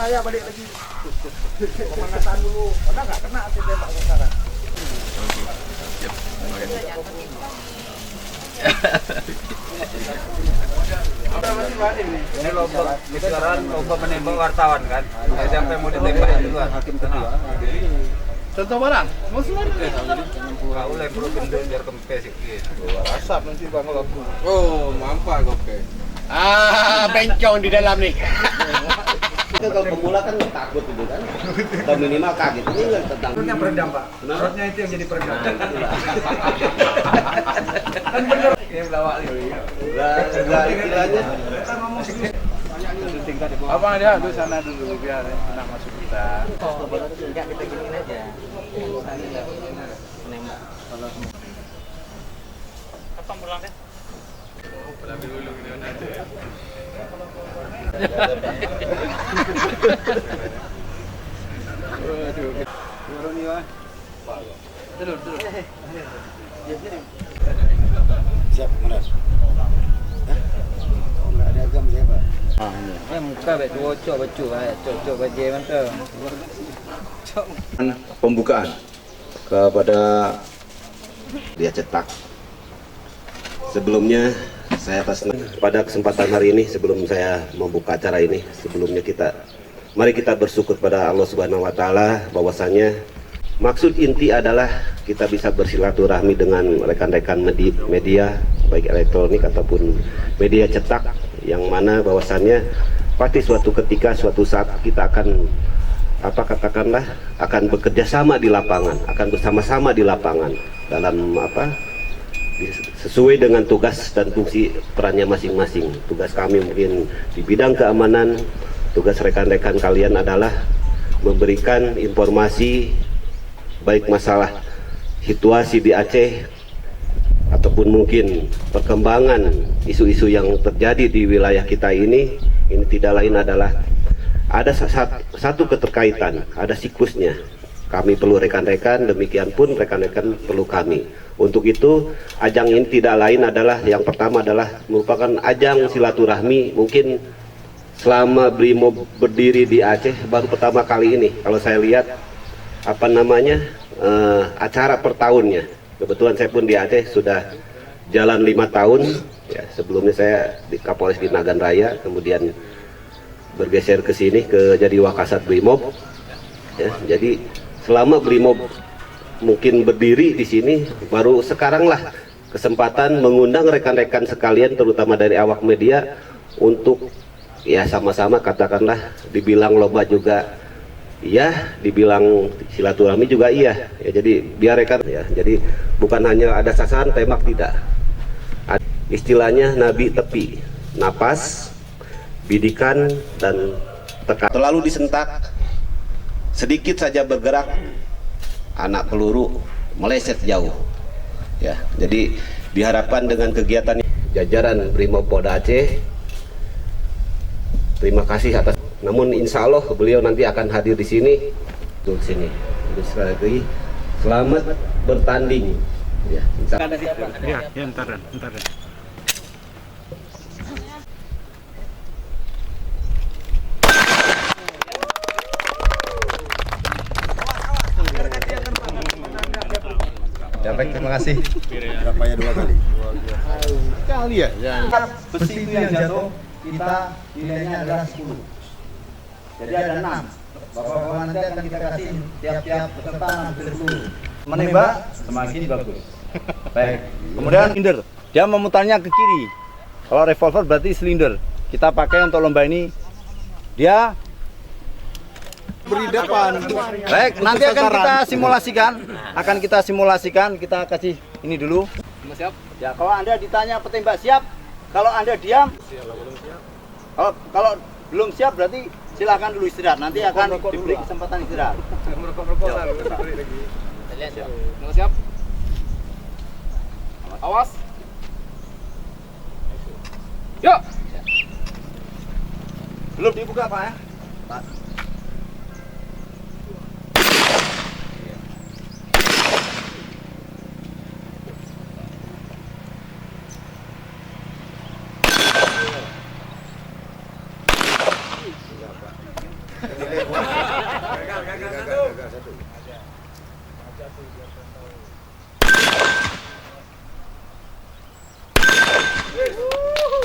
saya balik lagi. Pemanasan dulu. Karena nggak kena tembak sekarang. Ini lomba menembak wartawan kan. Siapa yang mau ditembak duluan? Hakim kedua. Contoh barang. Mau suara. Kau lem perlu gendut biar kempes gitu. Asap nanti bang kalau. Oh, mampa gope. Bencong di dalam nih. Itu kalau pemula kan takut itu kan, atau minimal kaget. Ini nggak tentang. Perutnya peredam pak. Perutnya itu yang jadi peredam. Kan bener. Ini belawak nih. Enggak istilahnya. Abang dia tuh sana dulu biar enak masuk kita. Enggak, kita giniin aja. Menembak. Kapan pulang deh? Pulang dulu gitu aja. Turun nih, Pak. Turun. Siap, Mas. Enggak ada agam siapa? Muka baik cocok bacu, cocok baje mantap. Pembukaan kepada dia cetak. Sebelumnya saya pada kesempatan hari ini, sebelum saya membuka acara ini, sebelumnya mari kita bersyukur pada Allah Subhanahu wa taala bahwasanya maksud inti adalah kita bisa bersilaturahmi dengan rekan-rekan media baik elektronik ataupun media cetak, yang mana bahwasannya pasti suatu ketika, suatu saat kita akan akan bekerja sama di lapangan, akan bersama-sama di lapangan dalam sesuai dengan tugas dan fungsi perannya masing-masing. Tugas kami mungkin di bidang keamanan, tugas rekan-rekan kalian adalah memberikan informasi baik masalah situasi di Aceh ataupun mungkin perkembangan isu-isu yang terjadi di wilayah kita ini tidak lain adalah ada satu keterkaitan, ada siklusnya. Kami perlu rekan-rekan, demikian pun rekan-rekan perlu kami. Untuk itu, ajang ini tidak lain adalah, yang pertama adalah merupakan ajang silaturahmi. Mungkin selama Brimob berdiri di Aceh baru pertama kali ini, kalau saya lihat acara per tahunnya. Kebetulan saya pun di Aceh sudah jalan 5 tahun. Ya, sebelumnya saya di Kapolres di Nagan Raya, kemudian bergeser ke sini jadi Wakasat Brimob. Ya, jadi selama Brimob mungkin berdiri di sini, baru sekarang lah kesempatan mengundang rekan-rekan sekalian, terutama dari awak media, untuk ya sama-sama katakanlah dibilang lomba juga iya, dibilang silaturahmi juga iya. Ya, jadi biar rekan ya, jadi bukan hanya ada sasaran tembak, tidak. Istilahnya nabi tepi, napas, bidikan dan tekan. Terlalu disentak, sedikit saja bergerak, anak peluru meleset jauh. Ya, jadi diharapkan dengan kegiatan jajaran Brimopolda Aceh, terima kasih atas. Namun insya Allah beliau nanti akan hadir di sini. Untuk sini. Sekali lagi selamat bertanding. Ya, Ntar. Ya, baik, terima kasih. Berapanya 2 kali? Kali ya. Besi itu yang jatuh, kita nilainya adalah 10. Jadi ada 6. Bapak-bapak nanti akan kita kasih tiap-tiap peserta hampir 10. Menembak semakin bagus. Baik. Kemudian silinder, dia memutarnya ke kiri. Kalau revolver berarti silinder. Kita pakai untuk lomba ini. Dia beri depan. Baik, nanti akan kita simulasikan. Kita kasih ini dulu. Siap? Ya, kalau Anda ditanya petembak siap, kalau Anda diam, kalau belum siap berarti silakan dulu istirahat. Nanti akan diberi kesempatan istirahat. Merokok lagi. Lihat siap. Siap. Awas. Yuk. Belum dibuka, Pak ya? Pak.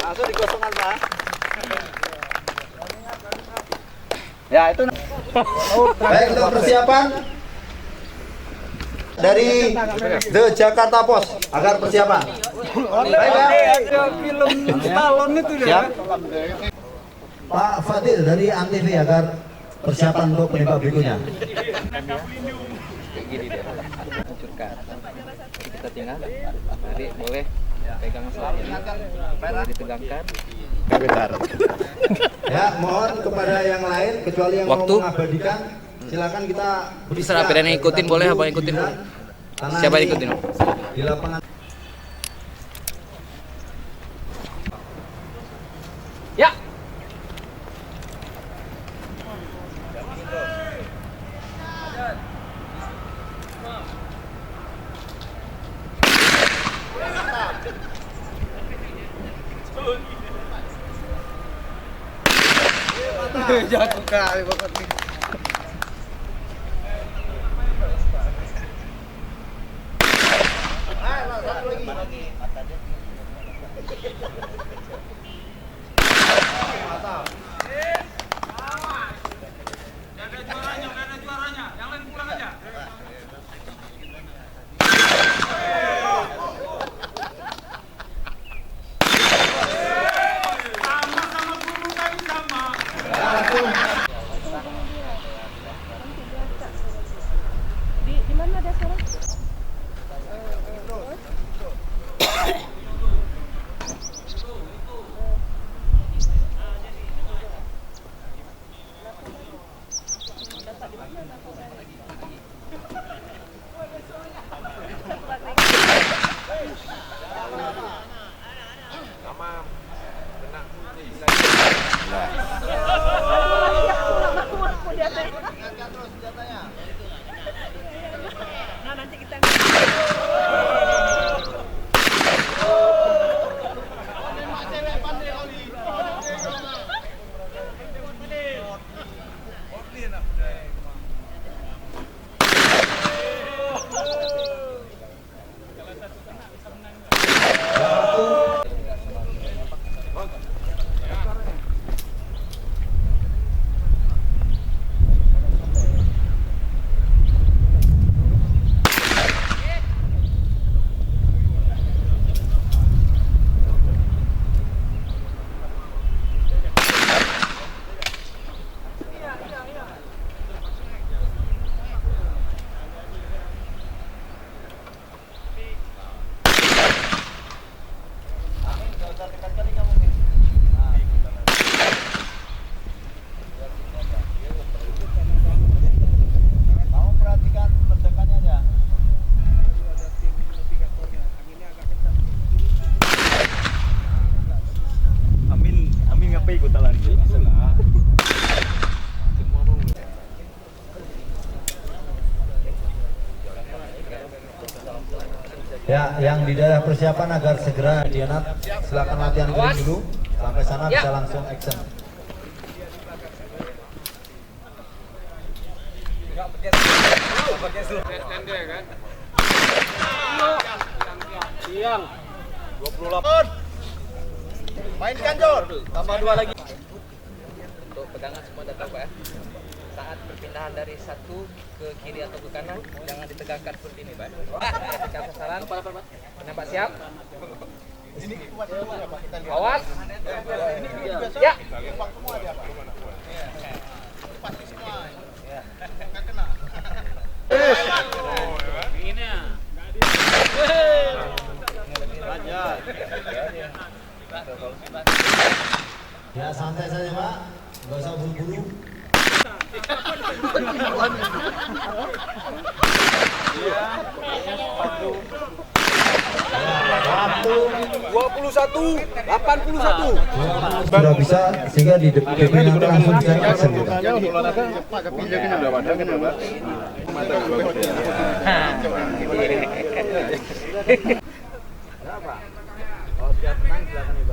Langsung dikosongkan, Pak. Ya, itu. Baik, untuk persiapan dari The Jakarta Post agar persiapan. Baik, Pak. Film Stallone itu Siap. Pak Fadil dari Antv agar persiapan untuk penembak berikutnya. Gini dia. Hancurkan. Kita tinggal. Jadi boleh pegang selanjutnya. Boleh ditegangkan. Ya, mohon kepada yang lain kecuali yang Waktu. mau mengabadikan, silakan kita Terserah pilihan yang ikutin, boleh apa yang ikutin? Karena Siapa yang ini ikutin? Di lapangan. Ya. jatuh kali pokoknya. Di mana ada sekarang? Nah, nanti kita Mau perhatikan ledakannya aja. Amin ngapain ikut lagi? Ya, yang di daerah persiapan agar segera dianat, silakan latihan dulu. Sampai sana bisa langsung action. Siang 28. Mainkan Jor. Tambah 2 lagi. Untuk pegangan semua datang Pak ya. Saat perpindahan dari satu ke kiri atau ke kanan jangan ditegakkan seperti ini Pak. Ketika sasaran penembak siap. Awas. Ya. Ya, santai saja Pak, nggak usah buru-buru. Waktu 21, 81. sudah bisa sehingga di DP nanti langsung bisa action kita.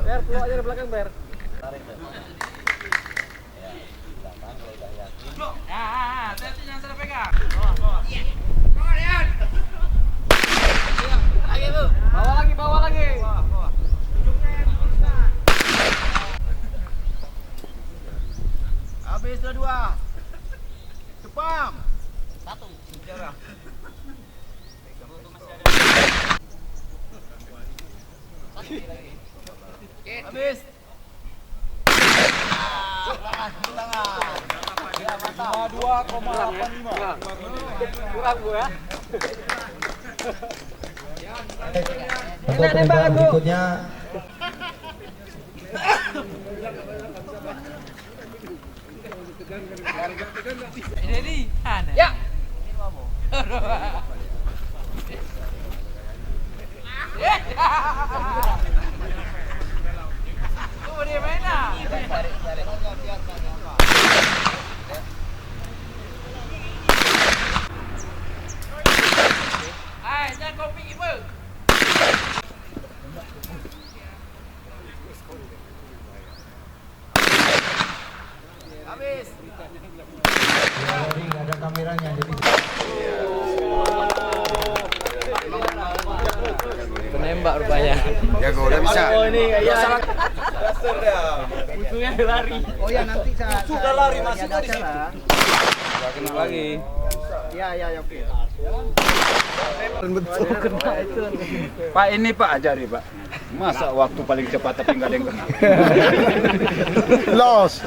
Ber, keluar aja dari belakang, Ber. Nah, jangan salah pegang. Bawah. Habis. Untuk penembakan berikutnya Ya. Tunggu dia mana? Hai, jangan kopi ibu. Habis. jadi nggak ada kameranya jadi Penembak rupanya. Jago, udah bisa. Oh ini ya. Musuhnya lari. oh ya nanti saya sudah lari masih di sini Kena lagi. ya oke Pak, ini Pak ajari Pak. Masa waktu paling cepat tapi nggak ada yang kena. los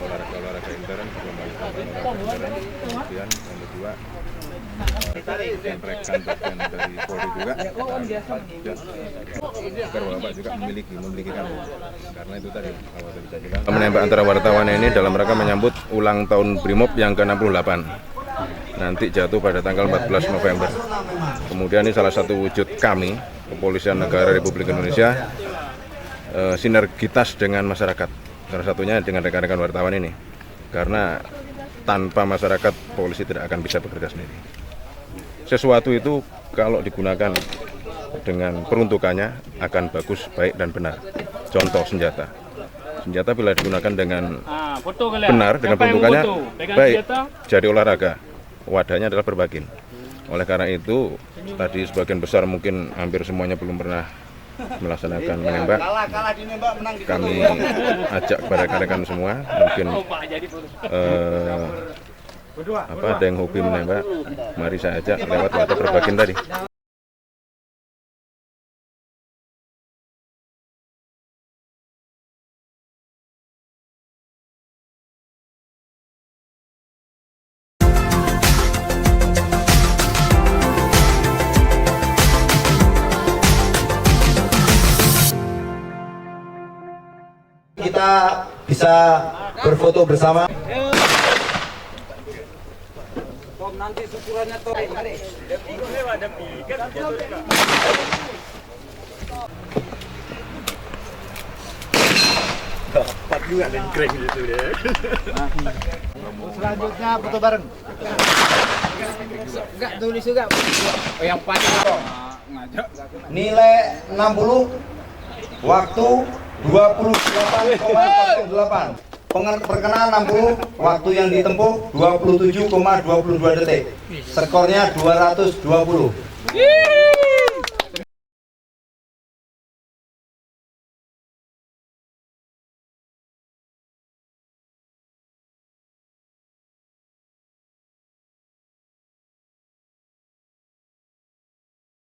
olahraga intern kemudian yang kedua dan rekan dari Polri juga agar Bapak juga memiliki karena itu tadi awal tadi saya bilang menembak antara wartawan ini dalam rangka menyambut ulang tahun Brimob yang ke-68 nanti jatuh pada tanggal 14 November. Kemudian ini salah satu wujud kami Kepolisian Negara Republik Indonesia sinergitas dengan masyarakat, salah satunya dengan rekan-rekan wartawan ini, karena tanpa masyarakat polisi tidak akan bisa bekerja sendiri. Sesuatu itu kalau digunakan dengan peruntukannya akan bagus, baik dan benar. Contoh senjata bila digunakan dengan benar, dengan peruntukannya baik, jadi olahraga, wadahnya adalah berbagin. Oleh karena itu tadi sebagian besar mungkin hampir semuanya belum pernah melaksanakan menembak. Kami ajak kepada rekan-rekan semua, mungkin ada yang hobi menembak, mari saya ajak lewat wadah berbagin tadi. kita bisa berfoto bersama. Nanti syukurannya tuh. Dapat juga dan keren gitu deh. Selanjutnya foto bareng. Enggak tulis juga. Oh yang panjang. Ngajak. Nilai 60, waktu 28,08. Perkenalan 60, waktu yang ditempuh 27,22 detik. Skornya 220.